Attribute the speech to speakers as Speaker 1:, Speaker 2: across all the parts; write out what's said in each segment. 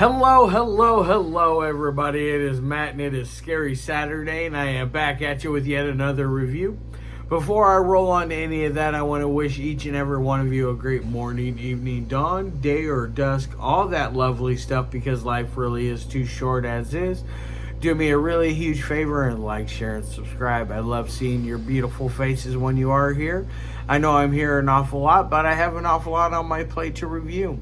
Speaker 1: Hello, everybody. It is Matt, and it is Scary Saturday, and I am back at you with yet another review. Before I roll on to any of that, I want to wish each and every one of you a great morning, evening, dawn, day, or dusk, all that lovely stuff, because life really is too short as is. Do me a really huge favor and like, share, and subscribe. I love seeing your beautiful faces when you are here. I know I'm here an awful lot, but I have an awful lot on my plate to review.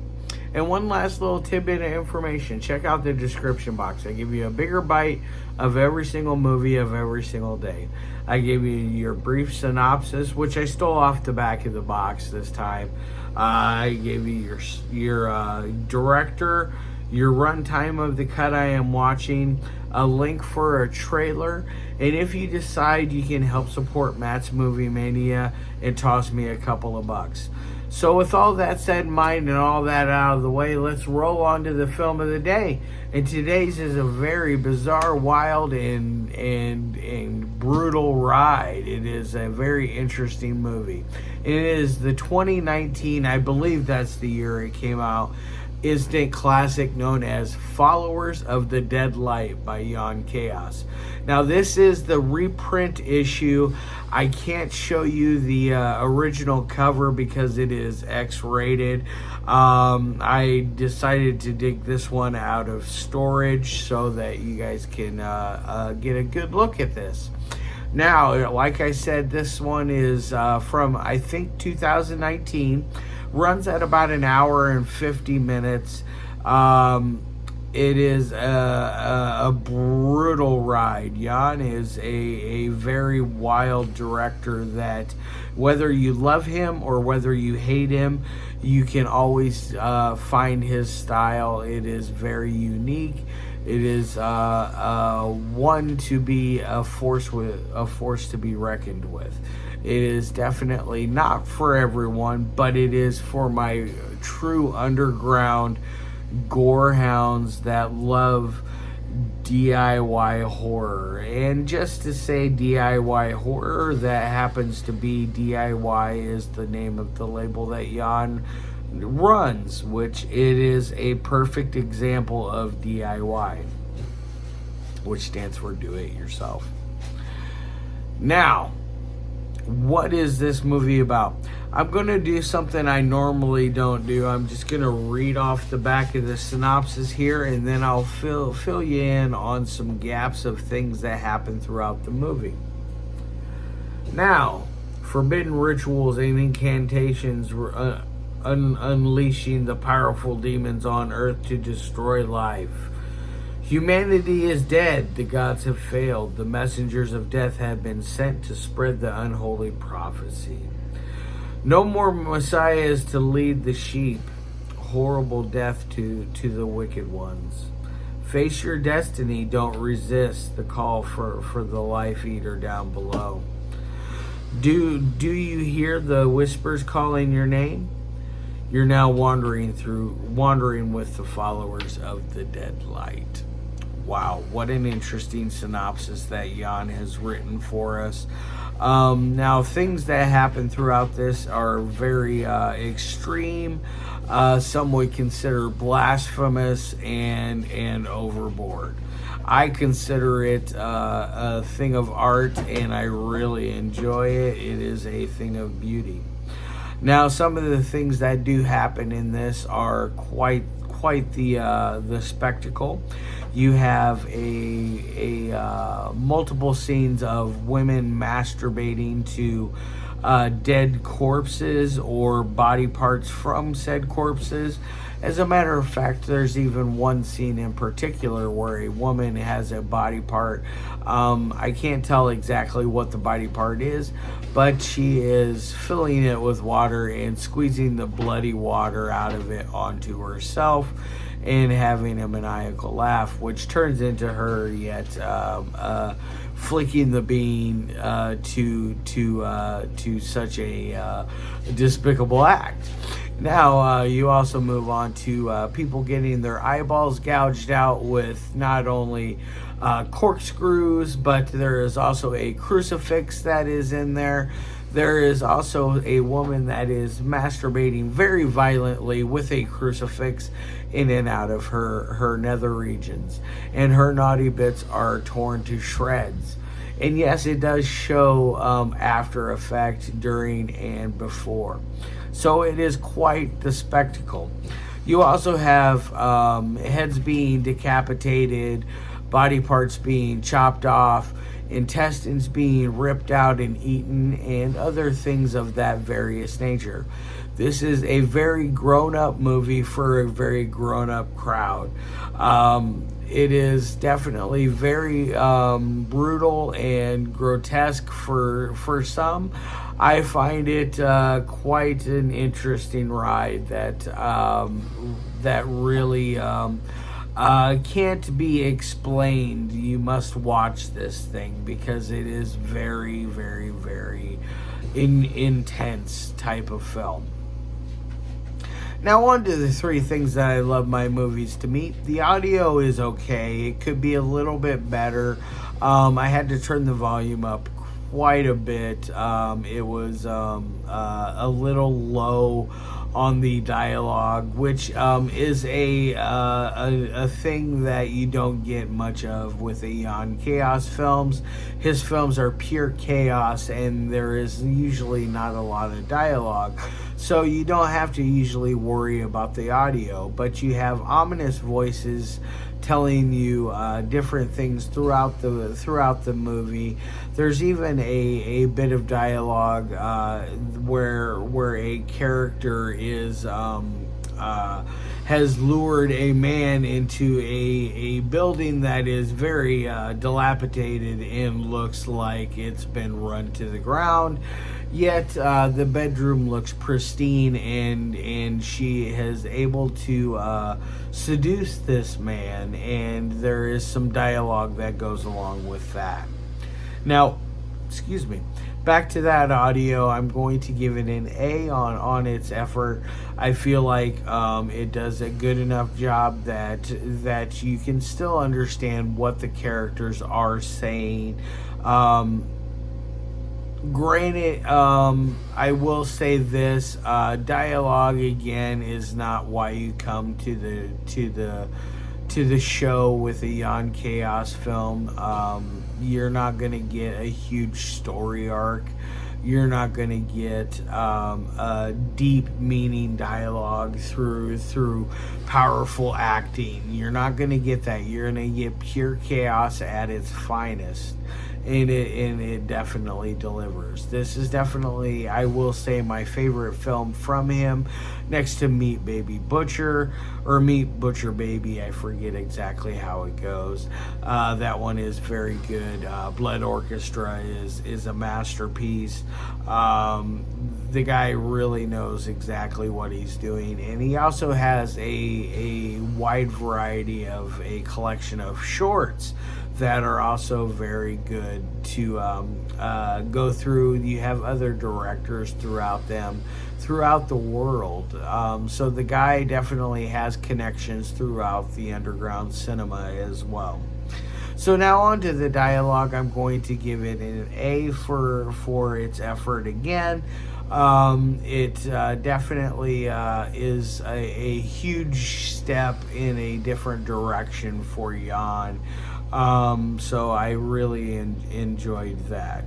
Speaker 1: And one last little tidbit of information. Check out the description box. I give you a bigger bite of every single movie of every single day. I give you your brief synopsis, which I stole off the back of the box this time. I gave you your director, your runtime of the cut I am watching, a link for a trailer, and if you decide you can help support Matt's Movie Mania and toss me a couple of bucks. So with all that said in mind and all that out of the way, let's roll on to the film of the day. And today's is a very bizarre, wild, and brutal ride. It is a very interesting movie. It is the 2019, I believe that's the year it came out, instant classic known as Followers of the Dead Light by Kaos. Now this is the reprint issue. I can't show you the original cover because it is X-rated. I decided to dig this one out of storage so that you guys can get a good look at this. Now, like I said, this one is from, I think, 2019. Runs at about an hour and 50 minutes. It is a brutal ride. Jan is a very wild director that, whether you love him or whether you hate him, you can always find his style. It is very unique. It is one to be a force to be reckoned with. It is definitely not for everyone, but it is for my true underground gore hounds that love DIY horror. And just to say DIY horror, that happens to be DIY is the name of the label that Jan runs, which it is a perfect example of DIY, which stands for do it yourself. Now, what is this movie about? I'm going to do something I normally don't do. I'm just going to read off the back of the synopsis here, and then I'll fill you in on some gaps of things that happen throughout the movie. Now, forbidden rituals and incantations unleashing the powerful demons on Earth to destroy life. Humanity is dead. The gods have failed. The messengers of death have been sent to spread the unholy prophecy. No more messiahs to lead the sheep. Horrible death to the wicked ones. Face your destiny. Don't resist the call for the life eater down below. Do you hear the whispers calling your name? You're now wandering with the followers of the dead light. Wow, what an interesting synopsis that Jan has written for us. Now, things that happen throughout this are very extreme. Some would consider blasphemous and overboard. I consider it a thing of art, and I really enjoy it. It is a thing of beauty. Now, some of the things that do happen in this are quite the spectacle. You have a multiple scenes of women masturbating to dead corpses or body parts from said corpses. As a matter of fact, there's even one scene in particular where a woman has a body part. I can't tell exactly what the body part is, but she is filling it with water and squeezing the bloody water out of it onto herself and having a maniacal laugh, which turns into her yet flicking the bean to such a despicable act. Now, you also move on to people getting their eyeballs gouged out with not only corkscrews, but there is also a crucifix that is in there. There is also a woman that is masturbating very violently with a crucifix in and out of her nether regions, and her naughty bits are torn to shreds. And yes, it does show after effect during and before. So it is quite the spectacle. You also have heads being decapitated, body parts being chopped off, intestines being ripped out and eaten, and other things of that various nature. This is a very grown-up movie for a very grown-up crowd. It is definitely very brutal and grotesque for some. I find it quite an interesting ride that really can't be explained. You must watch this thing because it is very, very, very intense type of film. Now on to the three things that I love my movies to meet. The audio is okay. It could be a little bit better. I had to turn the volume up quite a bit. It was a little low on the dialogue, which is a thing that you don't get much of with the Kaos films. His films are pure chaos, and there is usually not a lot of dialogue. So you don't have to usually worry about the audio, but you have ominous voices telling you different things throughout the movie. There's even a bit of dialogue where a character is has lured a man into a building that is very dilapidated and looks like it's been run to the ground. Yet the bedroom looks pristine, and she is able to seduce this man, and there is some dialogue that goes along with that. Now, excuse me, back to that audio, I'm going to give it an A on its effort. I feel like it does a good enough job that you can still understand what the characters are saying. Granted, I will say this: dialogue again is not why you come to the show with a Jan Kaos film. You're not going to get a huge story arc. You're not going to get a deep meaning dialogue through powerful acting. You're not going to get that. You're going to get pure chaos at its finest. And it definitely delivers. This is definitely, I will say, my favorite film from him, next to Meet Baby Butcher, or Meet Butcher Baby, I forget exactly how it goes. That one is very good. Blood Orchestra is a masterpiece. The guy really knows exactly what he's doing, and he also has a wide variety of a collection of shorts that are also very good to go through. You have other directors throughout the world. So the guy definitely has connections throughout the underground cinema as well. So now on to the dialogue. I'm going to give it an A for its effort again. It definitely is a huge step in a different direction for Jan. So I really enjoyed that.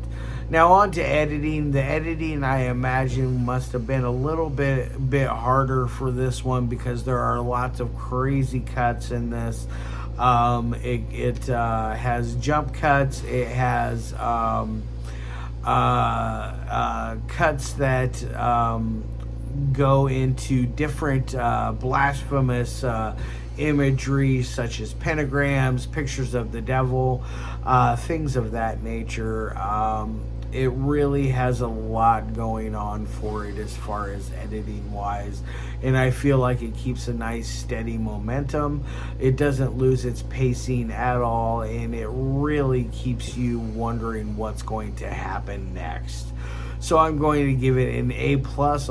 Speaker 1: Now on to editing. The editing, I imagine, must have been a little bit harder for this one because there are lots of crazy cuts in this. It has jump cuts. It has cuts that go into different blasphemous imagery, such as pentagrams, pictures of the devil, things of that nature. It really has a lot going on for it as far as editing wise, and I feel like it keeps a nice steady momentum. It doesn't lose its pacing at all, and it really keeps you wondering what's going to happen next. So I'm going to give it an A+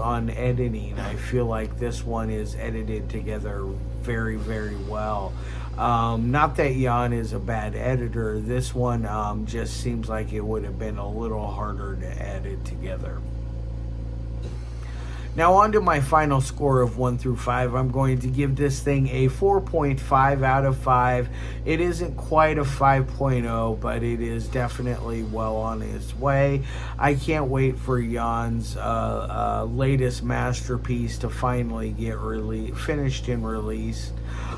Speaker 1: on editing. I feel like this one is edited together very, very well. Not that Jan is a bad editor. This one just seems like it would have been a little harder to edit together. Now on to my final score of 1 through 5. I'm going to give this thing a 4.5 out of 5. It isn't quite a 5.0, but it is definitely well on its way. I can't wait for Jan's latest masterpiece to finally get finished and released.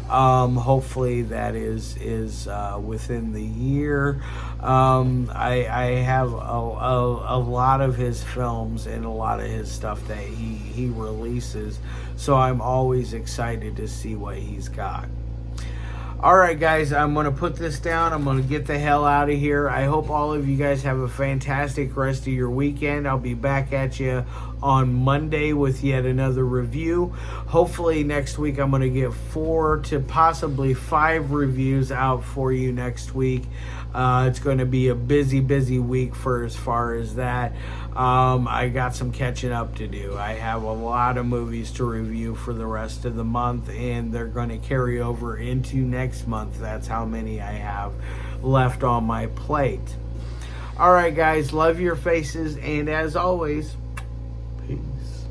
Speaker 1: Hopefully that is within the year. I have a lot of his films and a lot of his stuff that he releases, so I'm always excited to see what he's got. Alright guys, I'm going to put this down. I'm going to get the hell out of here. I hope all of you guys have a fantastic rest of your weekend. I'll be back at you on Monday with yet another review. Hopefully next week I'm going to get 4 to possibly 5 reviews out for you next week. It's going to be a busy week for as far as that. I got some catching up to do. I have a lot of movies to review for the rest of the month, and they're going to carry over into next month. That's how many I have left on my plate. Alright guys, love your faces, and as always, peace.